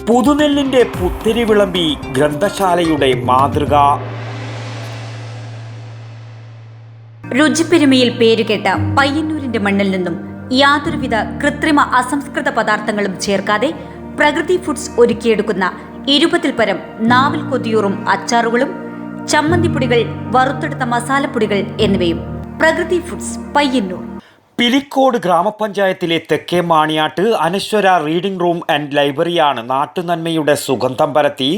പുതുനെല്ലിന്റെ പുത്തിരി വിളമ്പി ഗ്രന്ഥശാലയുടെ മാതൃക. രുചിപ്പെരുമയിൽ പേരുകേട്ട പയ്യന്നൂരിന്റെ മണ്ണിൽ നിന്നും യാതൊരുവിധ കൃത്രിമ അസംസ്കൃത പദാർത്ഥങ്ങളും ചേർക്കാതെ പ്രകൃതി ഫുഡ്സ് ഒരുക്കിയെടുക്കുന്ന 20-ൽ പരം നാവിൽ കൊതിയൂറും അച്ചാറുകളും ചമ്മന്തിപ്പൊടികൾ, വറുത്തെടുത്ത മസാലപ്പൊടികൾ എന്നിവയും. പ്രകൃതി ഫുഡ്സ്, പയ്യന്നൂർ. പിലിക്കോട് ഗ്രാമപഞ്ചായത്തിലെ തെക്കേ മാണിയാട്ട് അനശ്വര റീഡിംഗ് റൂം ആൻഡ് ലൈബ്രറിയാണ് നാട്ടുനന്മയുടെ സുഗന്ധം പരത്തി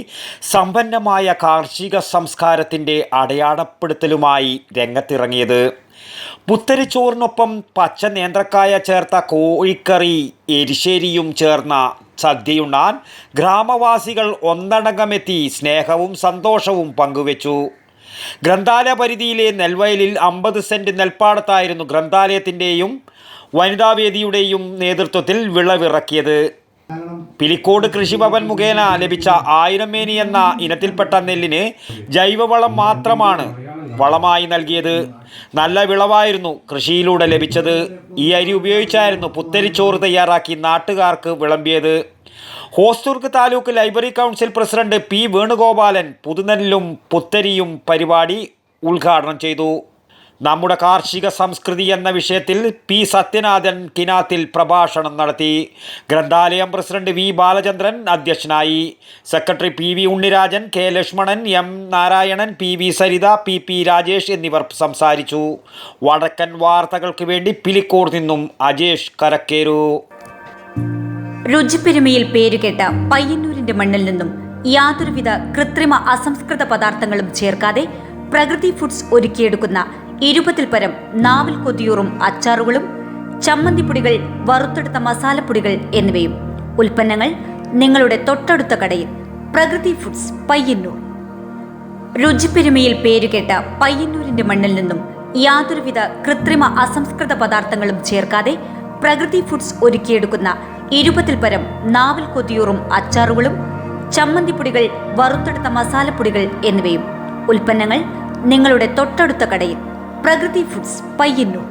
സമ്പന്നമായ കാർഷിക സംസ്കാരത്തിൻ്റെ അടയാളപ്പെടുത്തലുമായി രംഗത്തിറങ്ങിയത്. പുത്തരിച്ചോറിനൊപ്പം പച്ച നേന്ത്രക്കായ ചേർത്ത കോഴിക്കറി, എരിശ്ശേരിയും ചേർന്ന സദ്യയുണ്ണാൻ ഗ്രാമവാസികൾ ഒന്നടങ്കമെത്തി സ്നേഹവും സന്തോഷവും പങ്കുവച്ചു. ഗ്രന്ഥാലയ പരിധിയിലെ നെൽവയലിൽ 50 സെന്റ് നെൽപ്പാടത്തായിരുന്നു ഗ്രന്ഥാലയത്തിൻ്റെയും വനിതാവേദിയുടെയും നേതൃത്വത്തിൽ വിളവിറക്കിയത്. പിലിക്കോട് കൃഷിഭവൻ മുഖേന ലഭിച്ച 1000 മേനി എന്ന ഇനത്തിൽപ്പെട്ട നെല്ലിന് ജൈവവളം മാത്രമാണ് വളമായി നൽകിയത്. നല്ല വിളവായിരുന്നു കൃഷിയിലൂടെ ലഭിച്ചത്. ഈ അരി ഉപയോഗിച്ചായിരുന്നു പുത്തരിച്ചോറ് തയ്യാറാക്കി നാട്ടുകാർക്ക് വിളമ്പിയത്. Hosdurg taluk library council president P Venugopalan പുതുനെല്ലും പുത്തരിയും പരിപാടി ഉദ്ഘാടനം ചെയ്തു. നമ്മുടെ കാർഷിക സംസ്കൃതി എന്ന വിഷയത്തിൽ പി സത്യനാഥൻ കിനാത്തിൽ പ്രഭാഷണം നടത്തി. ഗ്രന്ഥാലയം പ്രസിഡന്റ് വി ബാലചന്ദ്രൻ അധ്യക്ഷനായി. Secretary P V Unnirajan, K Lakshmanan, M Narayanan, P V Saritha, P P Rajesh എന്നിവർ സംസാരിച്ചു. വടക്കൻ വാർത്തകൾക്ക് വേണ്ടി പിലിക്കോട് നിന്നും അജേഷ് കരക്കേരു. രുചിപ്പെരുമയിൽ പേരുകേട്ട പയ്യന്നൂരിന്റെ മണ്ണിൽ നിന്നും യാതൊരുവിധ കൃത്രിമ അസംസ്കൃത പദാർത്ഥങ്ങളും ചേർക്കാതെ പ്രകൃതി ഫുഡ്സ് ഒരുക്കിയെടുക്കുന്ന 20-ൽ പരം നാവിൽ കൊതിയൂറും അച്ചാറുകളും ചമ്മന്തിപ്പൊടികൾ, വറുത്തെടുത്ത മസാലപ്പൊടികൾ എന്നിവയും. ഉൽപ്പന്നങ്ങൾ നിങ്ങളുടെ തൊട്ടടുത്ത കടയിൽ. പ്രകൃതി ഫുഡ്സ്, പയ്യന്നൂർ. രുചിപ്പെരുമയിൽ പേരുകേട്ട പയ്യന്നൂരിന്റെ മണ്ണിൽ നിന്നും യാതൊരുവിധ കൃത്രിമ അസംസ്കൃത പദാർത്ഥങ്ങളും ചേർക്കാതെ പ്രകൃതി ഫുഡ്സ് ഒരുക്കിയെടുക്കുന്ന 20-ൽ പരം നാവിൽ കൊതിയൂറും അച്ചാറുകളും ചമ്മന്തിപ്പൊടികൾ, വറുത്തെടുത്ത മസാലപ്പൊടികൾ എന്നിവയും. ഉൽപ്പന്നങ്ങൾ നിങ്ങളുടെ തൊട്ടടുത്ത കടയിൽ. പ്രകൃതി ഫുഡ്സ്, പയ്യന്നൂർ.